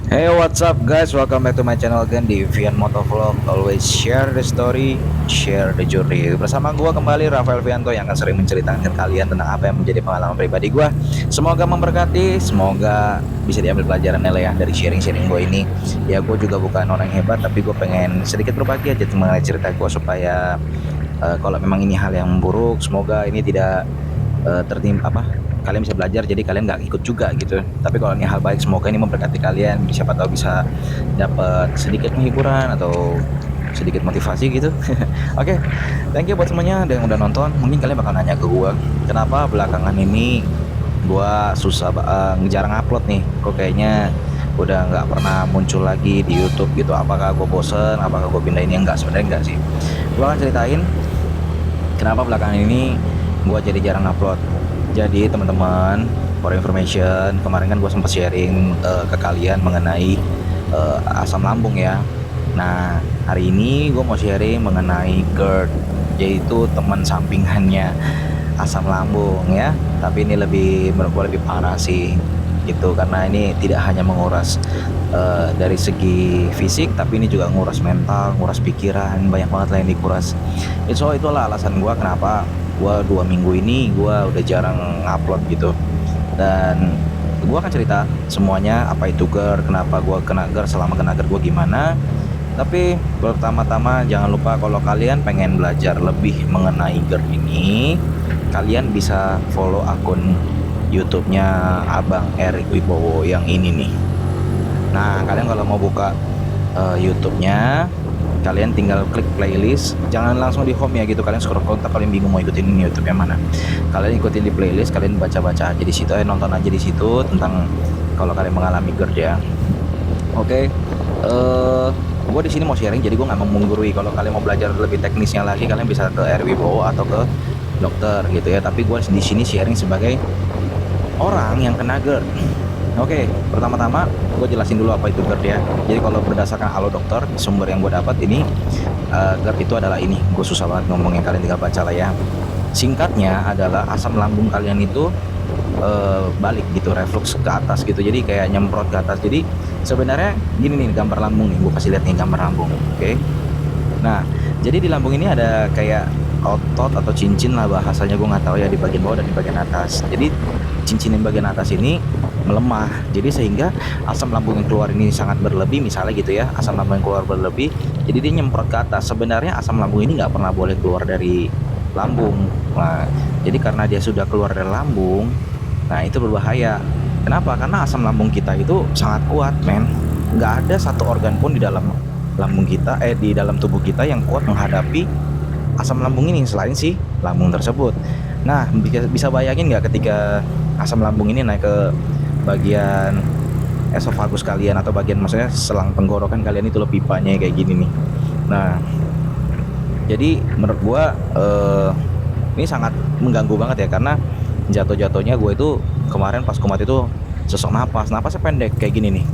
Hey, what's up guys? Welcome back to my channel again di Vian Motovlog. Always share the story, share the journey. Bersama gua kembali Rafael Vianto yang akan sering menceritakan ke kalian tentang apa yang menjadi pengalaman pribadi gua. Semoga memberkati, semoga bisa diambil pelajaran ya dari sharing-sharing gua ini. Ya, gua juga bukan orang yang hebat, tapi gua pengen sedikit berbagi aja mengenai cerita gua supaya kalau memang ini hal yang buruk, semoga ini tidak tertimpa apa kalian bisa belajar jadi kalian nggak ikut juga gitu. Tapi kalau ini hal baik, semoga ini memberkati kalian, siapa tahu bisa dapat sedikit penghiburan atau sedikit motivasi gitu. Oke, thank you buat semuanya yang udah nonton. Mungkin kalian bakal nanya ke gua, kenapa belakangan ini gua susah jarang upload nih, kok kayaknya udah nggak pernah muncul lagi di YouTube gitu. Apakah gue bosen, apakah gue pindah ini? Enggak, sebenarnya enggak sih. Gua akan ceritain kenapa belakangan ini gue jadi jarang upload. Jadi teman-teman, for information, kemarin kan gue sempat sharing ke kalian mengenai asam lambung ya. Nah, hari ini gue mau sharing mengenai GERD, yaitu teman sampingannya asam lambung ya. Tapi ini lebih, menurut gue lebih parah sih gitu, karena ini tidak hanya menguras dari segi fisik, tapi ini juga nguras mental, nguras pikiran, banyak banget lah yang dikuras. Itulah alasan gue kenapa gue 2 minggu ini gue udah jarang ngupload gitu. Dan gue akan cerita semuanya, apa itu GERD, kenapa gue kena GERD, selama kena GERD gue gimana. Tapi pertama-tama jangan lupa, kalau kalian pengen belajar lebih mengenai GERD ini, kalian bisa follow akun YouTube-nya Abang Erik Wibowo yang ini nih. Nah, kalian kalau mau buka YouTube-nya, kalian tinggal klik playlist, jangan langsung di home ya gitu. Kalian scroll ntar kalian bingung mau ikutin ini YouTube yang mana. Kalian ikutin di playlist, kalian baca-baca aja di situ, nonton aja di situ tentang kalau kalian mengalami GERD ya. Oke, gue di sini mau sharing, jadi gue nggak mau menggurui. Kalau kalian mau belajar lebih teknisnya lagi, kalian bisa ke Erik Wibowo atau ke dokter gitu ya. Tapi gue di sini sharing sebagai orang yang kena GERD. Oke, pertama-tama gue jelasin dulu apa itu GERD ya. Jadi kalau berdasarkan Halo Dokter, sumber yang gue dapat ini, GERD itu adalah ini. Gue susah banget ngomongnya, kalian tinggal baca lah ya. Singkatnya adalah asam lambung kalian itu balik gitu, reflux ke atas gitu. Jadi kayak nyemprot ke atas. Jadi sebenarnya gini nih gambar lambung nih, gue kasih lihat nih gambar lambung. Oke. Nah, jadi di lambung ini ada kayak otot atau cincin lah bahasanya, gue nggak tahu ya, di bagian bawah dan di bagian atas. Jadi cincin yang bagian atas ini melemah, jadi sehingga asam lambung yang keluar ini sangat berlebih, misalnya gitu ya, asam lambung yang keluar berlebih, jadi dia nyemprot ke atas. Sebenarnya asam lambung ini nggak pernah boleh keluar dari lambung. Nah, jadi karena dia sudah keluar dari lambung, nah itu berbahaya. Kenapa? Karena asam lambung kita itu sangat kuat, men. Nggak ada satu organ pun di dalam lambung kita, di dalam tubuh kita yang kuat menghadapi asam lambung ini selain si lambung tersebut. Nah, bisa bayangin nggak ketika asam lambung ini naik ke bagian esofagus kalian, atau bagian maksudnya selang tenggorokan kalian, itu loh pipanya kayak gini nih. Nah, jadi menurut gua ini sangat mengganggu banget ya, karena jatuh-jatuhnya gue itu kemarin pas kumat itu sesak napasnya pendek kayak gini nih,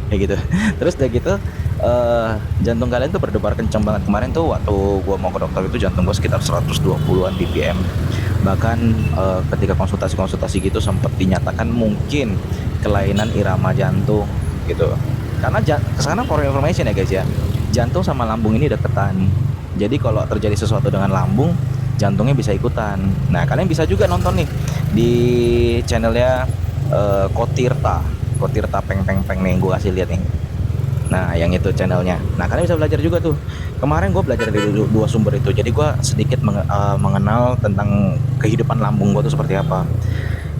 kayak gitu. Terus udah gitu jantung kalian tuh berdebar kencang banget. Kemarin tuh waktu gua mau ke dokter itu jantung gua sekitar 120-an BPM. Bahkan ketika konsultasi gitu sempat dinyatakan mungkin kelainan irama jantung gitu. Karena sekarang for information ya guys ya, jantung sama lambung ini deketan. Jadi kalau terjadi sesuatu dengan lambung, jantungnya bisa ikutan. Nah, kalian bisa juga nonton nih di channelnya Kotirta peng peng peng nih, gue kasih lihat nih. Nah, yang itu channelnya. Nah, kalian bisa belajar juga tuh. Kemarin gue belajar dari dua sumber itu, jadi gue sedikit mengenal tentang kehidupan lambung gue tuh seperti apa.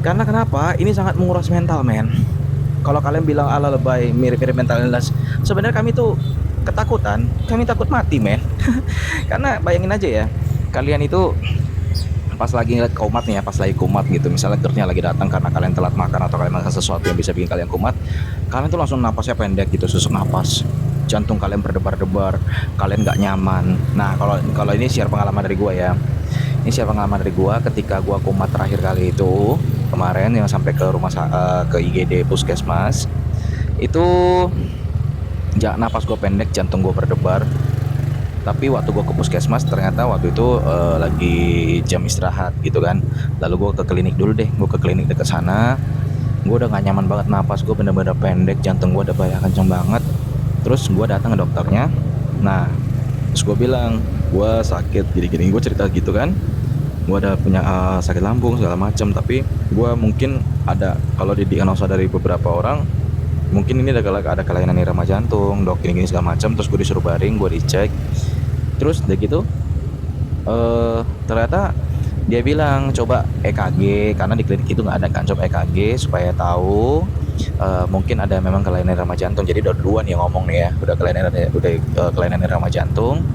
Karena kenapa? Ini sangat menguras mental, men. Kalau kalian bilang ala lebay, mirip-mirip mental illness, sebenarnya kami tuh ketakutan, kami takut mati, men. Karena bayangin aja ya, kalian itu pas lagi ngeliat kumat nih ya, pas lagi kumat gitu, misalnya GERD-nya lagi datang karena kalian telat makan atau kalian makan sesuatu yang bisa bikin kalian kumat, kalian tuh langsung napasnya pendek gitu, sesak napas, jantung kalian berdebar-debar, kalian nggak nyaman. Nah, kalau ini share pengalaman dari gua ya, ini share pengalaman dari gua ketika gua kumat terakhir kali itu kemarin, yang sampai ke ke IGD puskesmas itu, napas gua pendek, jantung gua berdebar. Tapi waktu gue ke puskesmas ternyata waktu itu lagi jam istirahat gitu kan. Lalu gue ke klinik dulu deh, gue ke klinik dekat sana. Gue udah gak nyaman banget, napas gue bener-bener pendek, jantung gue udah banyak kenceng banget. Terus gue datang ke dokternya. Nah, terus gue bilang gue sakit gini-gini, gue cerita gitu kan. Gue ada punya sakit lambung segala macam, tapi gue mungkin ada, kalau didiagnosa dari beberapa orang, mungkin ini ada kelainan irama jantung, dok, gini-gini segala macam. Terus gue disuruh baring, gue dicek. Terus udah gitu ternyata dia bilang coba EKG, karena di klinik itu nggak ada kan, coba EKG supaya tahu mungkin ada memang kelainan irama jantung. Jadi udah duluan ya ngomong nih ya, udah kelainan irama jantung.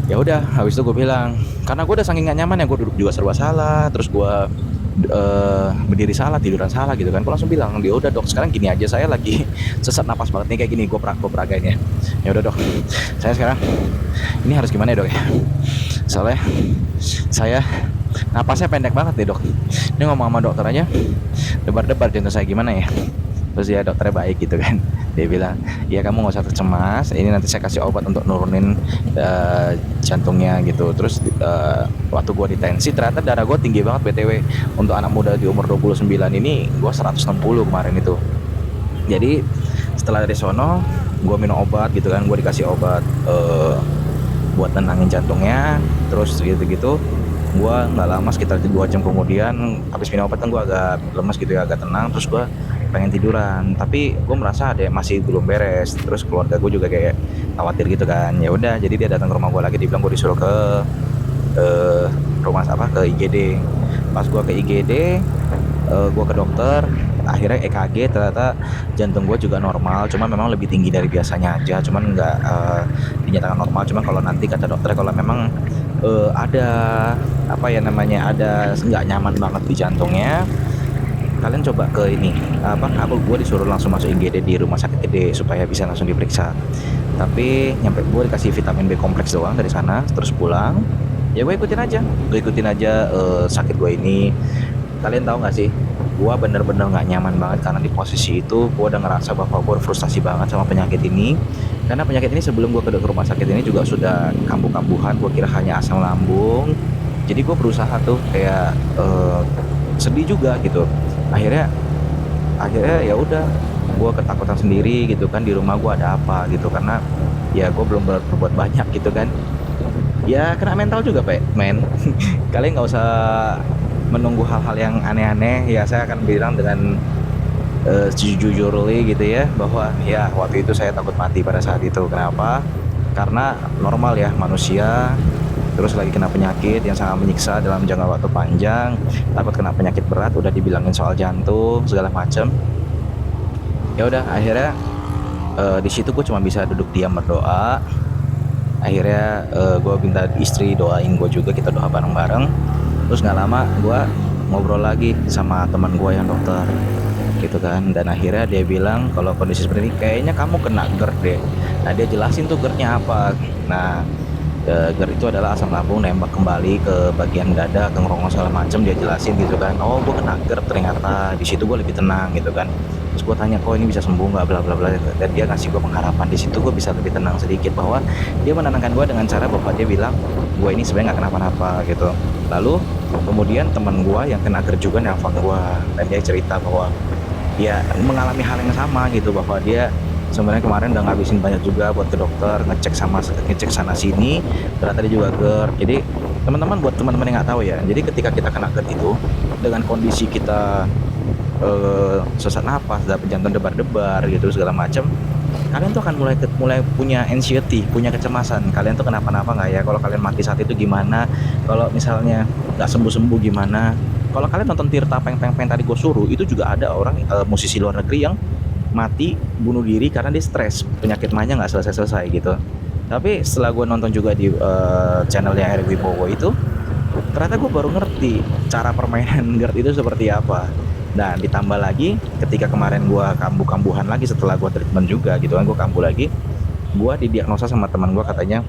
Ya udah, habis itu gue bilang, karena gue udah saking gak nyaman ya, gue duduk juga serba salah, terus gue berdiri salah, tiduran salah gitu kan. Gue langsung bilang, dia udah dok, sekarang gini aja, saya lagi sesak napas banget nih kayak gini, gue peragain ya. Ya udah dok, saya sekarang ini harus gimana ya dok ya, soalnya saya napasnya pendek banget nih dok. Ini ngomong sama dokter aja debar-debar jantung saya gimana ya. Terus ya dokternya baik gitu kan, dia bilang ya kamu nggak usah tercemas, ini nanti saya kasih obat untuk nurunin jantungnya gitu. Terus waktu gue ditensi ternyata darah gue tinggi banget BTW. Untuk anak muda di umur 29 ini gue 160 kemarin itu. Jadi setelah dari sono gue minum obat gitu kan, gue dikasih obat buat tenangin jantungnya. Terus gitu-gitu gue nggak lama, sekitar 2 jam kemudian habis minum obat kan gue agak lemas gitu ya, agak tenang. Terus gue pengen tiduran, tapi gue merasa ada yang masih belum beres. Terus keluarga gue juga kayak khawatir gitu kan. Ya udah, jadi dia datang ke rumah gue lagi, dibilang gue disuruh ke eh, ke IGD. Pas gue ke IGD, gue ke dokter, akhirnya EKG, ternyata jantung gue juga normal, cuma memang lebih tinggi dari biasanya aja, cuman nggak dinyatakan normal. Cuma kalau nanti kata dokter, kalau memang ada apa ya namanya, ada nggak nyaman banget di jantungnya, kalian coba ke ini aku gue disuruh langsung masuk IGD di rumah sakit gede supaya bisa langsung diperiksa. Tapi nyampe gue dikasih vitamin B kompleks doang dari sana, terus pulang. Ya gue ikutin aja sakit gue ini. Kalian tahu nggak sih, gue bener-bener nggak nyaman banget karena di posisi itu gue udah ngerasa bahwa gue frustasi banget sama penyakit ini. Karena penyakit ini sebelum gue ke rumah sakit ini juga sudah kambuh-kambuhan, gue kira hanya asam lambung. Jadi gue berusaha tuh kayak sedih juga gitu. Akhirnya ya udah, gue ketakutan sendiri gitu kan, di rumah gue ada apa gitu, karena ya gue belum berbuat banyak gitu kan. Ya kena mental juga pak men. Kalian nggak usah menunggu hal-hal yang aneh-aneh. Ya saya akan bilang dengan jujurly gitu ya, bahwa ya waktu itu saya takut mati pada saat itu. Kenapa? Karena normal ya, manusia terus lagi kena penyakit yang sangat menyiksa dalam jangka waktu panjang, takut kena penyakit berat, udah dibilangin soal jantung segala macem. Ya udah, akhirnya di situ gue cuma bisa duduk diam berdoa. Akhirnya gue minta istri doain gue juga, kita doa bareng-bareng. Terus nggak lama gue ngobrol lagi sama teman gue yang dokter gitu kan, dan akhirnya dia bilang kalau kondisi seperti ini kayaknya kamu kena GERD deh. Nah dia jelasin tuh GERD-nya apa. Nah GERD itu adalah asam lambung nembak kembali ke bagian dada, ke ngerongos segala macem. Dia jelasin gitu kan, oh gue kena GERD ternyata. Di situ gue lebih tenang gitu kan. Terus gue tanya, kok ini bisa sembuh nggak, bla bla bla. Dan dia ngasih gue pengharapan. Di situ gue bisa lebih tenang sedikit, bahwa dia menenangkan gue dengan cara bahwa dia bilang gue ini sebenarnya nggak kenapa-napa gitu. Lalu kemudian teman gue yang kena GERD juga nelfon gue, dan dia cerita bahwa dia mengalami hal yang sama gitu, bahwa dia sebenarnya kemarin udah ngabisin banyak juga buat ke dokter, ngecek sana sini, ternyata dia juga GERD. Jadi teman-teman, buat teman-teman yang nggak tahu ya, jadi ketika kita kena GERD itu dengan kondisi kita sesak napas, dapat jantung debar-debar gitu segala macam, kalian tuh akan mulai punya anxiety, punya kecemasan. Kalian tuh kenapa-napa nggak ya, kalau kalian mati saat itu gimana, kalau misalnya nggak sembuh-sembuh gimana. Kalau kalian nonton Tirta Peng tadi gue suruh, itu juga ada orang musisi luar negeri yang mati bunuh diri karena dia stres, penyakit mahnya nggak selesai-selesai gitu. Tapi setelah gue nonton juga di channelnya Erick Wibowo itu, ternyata gue baru ngerti cara permainan GERD itu seperti apa. Nah ditambah lagi ketika kemarin gue kambuh-kambuhan lagi setelah gue treatment juga gitu kan, gue kambuh lagi, gue didiagnosa sama teman gue, katanya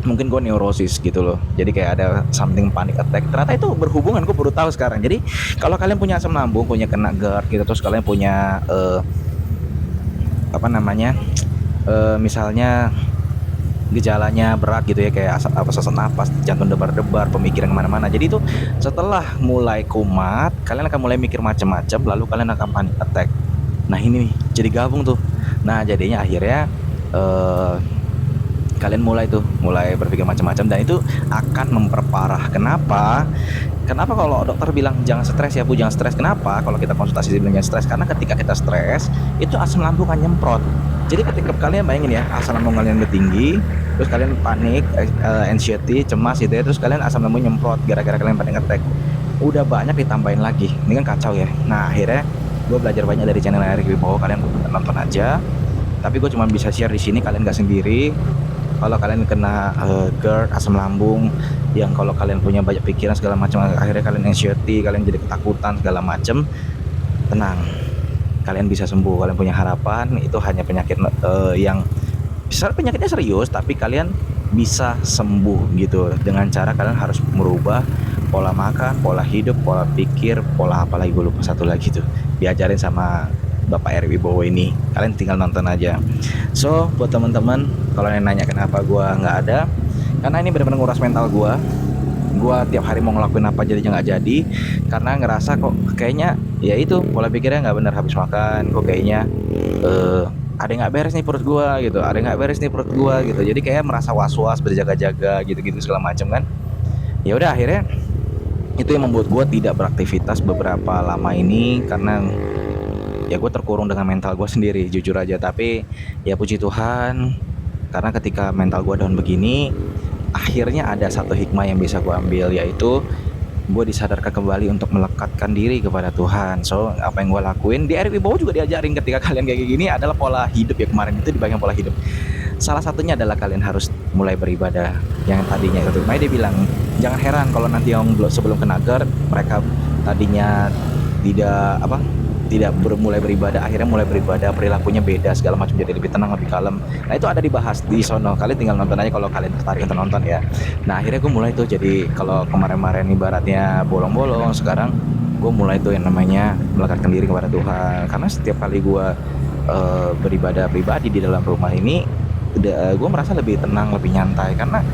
mungkin gue neurosis gitu loh. Jadi kayak ada something panic attack. Ternyata itu berhubungan, gue baru tahu sekarang. Jadi kalau kalian punya asam lambung, punya kena GERD gitu, terus kalian punya misalnya gejalanya berat gitu ya, kayak sesak napas, jantung debar-debar, pemikiran kemana-mana. Jadi itu setelah mulai kumat, kalian akan mulai mikir macam-macam, lalu kalian akan panic attack. Nah ini nih, jadi gabung tuh. Nah jadinya akhirnya eh, kalian mulai berpikir macam-macam, dan itu akan memperparah. Kenapa kalau dokter bilang jangan stres ya Bu, jangan stres? Kenapa kalau kita konsultasi bilang jangan stres? Karena ketika kita stres itu asam lambung akan nyemprot. Jadi ketika kalian bayangin ya, asam lambung kalian udah tinggi, terus kalian panik, anxiety, cemas gitu ya, terus kalian asam lambung nyemprot gara-gara kalian panic attack, udah banyak ditambahin lagi, ini kan kacau ya. Nah akhirnya gue belajar banyak dari channel Eric Wibowo, kalian nonton aja. Tapi gue cuma bisa share di sini, kalian gak sendiri. Kalau kalian kena GERD, asam lambung, yang kalau kalian punya banyak pikiran segala macam, akhirnya kalian anxiety, kalian jadi ketakutan segala macam, tenang, kalian bisa sembuh. Kalian punya harapan. Itu hanya penyakit yang penyakitnya serius, tapi kalian bisa sembuh gitu, dengan cara kalian harus merubah pola makan, pola hidup, pola pikir, pola apa lagi, gue lupa satu lagi tuh, diajarin sama Bapak Erick Wibowo ini. Kalian tinggal nonton aja. So buat teman-teman, kalau yang nanya kenapa gue nggak ada, karena ini benar-benar nguras mental gue. Gue tiap hari mau ngelakuin apa jadinya nggak jadi, karena ngerasa kok kayaknya ya itu pola pikirnya nggak benar. Habis makan kok kayaknya ada yang nggak beres nih perut gue gitu, ada yang nggak beres nih perut gue gitu. Jadi kayak merasa was-was, berjaga-jaga gitu-gitu segala macam kan. Ya udah akhirnya itu yang membuat gue tidak beraktivitas beberapa lama ini, karena ya gue terkurung dengan mental gue sendiri, jujur aja. Tapi ya puji Tuhan, karena ketika mental gue down begini, akhirnya ada satu hikmah yang bisa gue ambil, yaitu gue disadarkan kembali untuk melekatkan diri kepada Tuhan. So apa yang gue lakuin di Erick Wibowo juga diajarin ketika kalian kayak gini adalah pola hidup ya. Kemarin itu di bagian pola hidup, salah satunya adalah kalian harus mulai beribadah. Yang tadinya itu makanya dia bilang jangan heran kalau nanti yang sebelum kena GERD mereka tadinya tidak mulai beribadah, akhirnya mulai beribadah, perilakunya beda segala macam, jadi lebih tenang, lebih kalem. Nah itu ada dibahas di sono, kalian tinggal nonton aja kalau kalian tertarik untuk nonton ya. Nah akhirnya gue mulai tuh, jadi kalau kemarin-kemarin ibaratnya bolong-bolong, sekarang gue mulai tuh yang namanya melekatkan diri kepada Tuhan. Karena setiap kali gue beribadah pribadi di dalam rumah ini, gue merasa lebih tenang, lebih nyantai, karena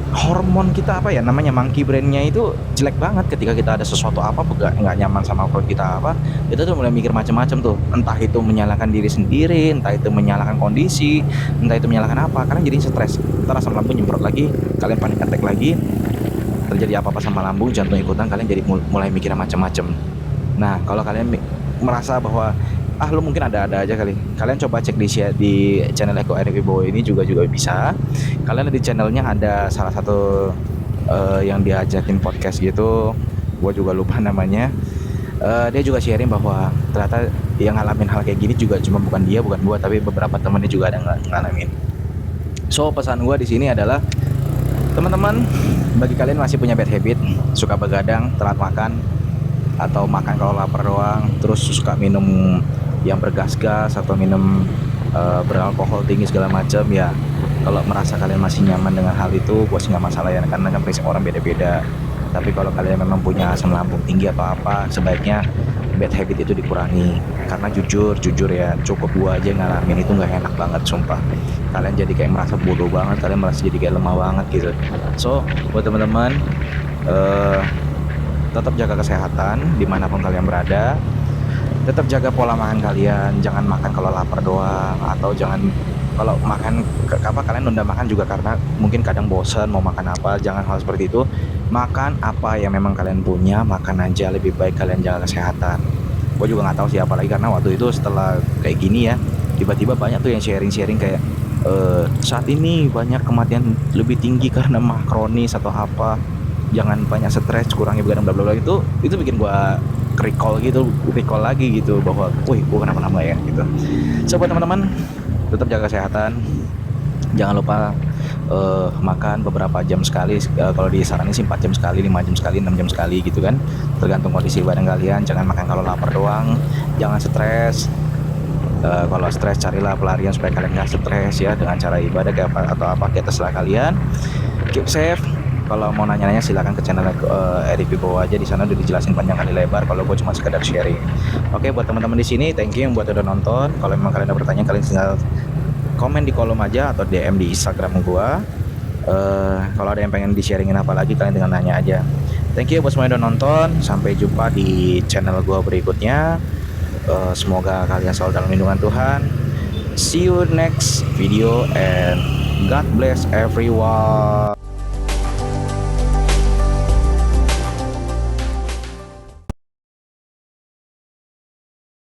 hormon kita apa ya namanya, monkey brainnya itu jelek banget. Ketika kita ada sesuatu apa nggak nyaman sama perut kita apa, kita tuh mulai mikir macam-macam tuh, entah itu menyalahkan diri sendiri, entah itu menyalahkan kondisi, entah itu menyalahkan apa. Karena jadi stres, ntar asam lambung nyemprot lagi, kalian panik attack lagi, terjadi apa-apa sama lambung, jantung ikutan, kalian jadi mulai mikir macam-macam. Nah kalau kalian merasa bahwa lu mungkin ada-ada aja kali, kalian coba cek di channel Eko Erick Wibowo ini juga bisa. Kalian di channelnya ada salah satu yang diajakin podcast gitu, gue juga lupa namanya. Dia juga sharing bahwa ternyata yang ngalamin hal kayak gini juga cuma bukan gue, tapi beberapa temennya juga ada ngalamin. So pesan gue di sini adalah, teman-teman, bagi kalian masih punya bad habit, suka begadang, telat makan, atau makan kalau lapar doang, terus suka minum yang bergas-gas atau minum beralkohol tinggi segala macam ya, kalau merasa kalian masih nyaman dengan hal itu, gue sih nggak masalah ya, karena kan prinsip orang beda-beda. Tapi kalau kalian memang punya asam lambung tinggi atau apa, sebaiknya bad habit itu dikurangi. Karena jujur ya, cukup gue aja ngalamin itu nggak enak banget, sumpah. Kalian jadi kayak merasa bodoh banget, kalian merasa jadi kayak lemah banget gitu. So buat teman-teman, tetap jaga kesehatan dimanapun kalian berada. Tetap jaga pola makan kalian, jangan makan kalau lapar doang, atau jangan kalau makan kalian nunda makan juga karena mungkin kadang bosan mau makan apa. Jangan hal seperti itu. Makan apa yang memang kalian punya, makan aja. Lebih baik kalian jaga kesehatan. Gue juga nggak tahu siapa lagi, karena waktu itu setelah kayak gini ya, tiba-tiba banyak tuh yang sharing kayak saat ini banyak kematian lebih tinggi karena mah kronis atau apa. Jangan banyak stres, kurangi begadang, bla bla bla. Itu bikin gue recall lagi gitu, bahwa wih gue kenapa-napa ya gitu. So buat teman-teman, tetap jaga kesehatan, jangan lupa makan beberapa jam sekali, kalau disaranin sih 4 jam sekali, 5 jam sekali, 6 jam sekali gitu kan, tergantung kondisi badan kalian. Jangan makan kalau lapar doang, jangan stres. Kalau stres carilah pelarian supaya kalian gak stres ya, dengan cara ibadah kayak apa atau apa, kayak terserah kalian. Keep safe. Kalau mau nanya-nanya silakan ke channel Erick Wibowo aja, di sana udah dijelasin panjang kali lebar. Kalau gue cuma sekedar sharing. Oke, buat teman-teman di sini, thank you yang buat udah nonton. Kalau memang kalian ada pertanyaan, kalian tinggal komen di kolom aja atau DM di Instagram gua. Kalau ada yang pengen di-sharingin apa lagi, kalian tinggal nanya aja. Thank you buat semua yang udah nonton. Sampai jumpa di channel gua berikutnya. Semoga kalian selalu dalam lindungan Tuhan. See you next video and God bless everyone.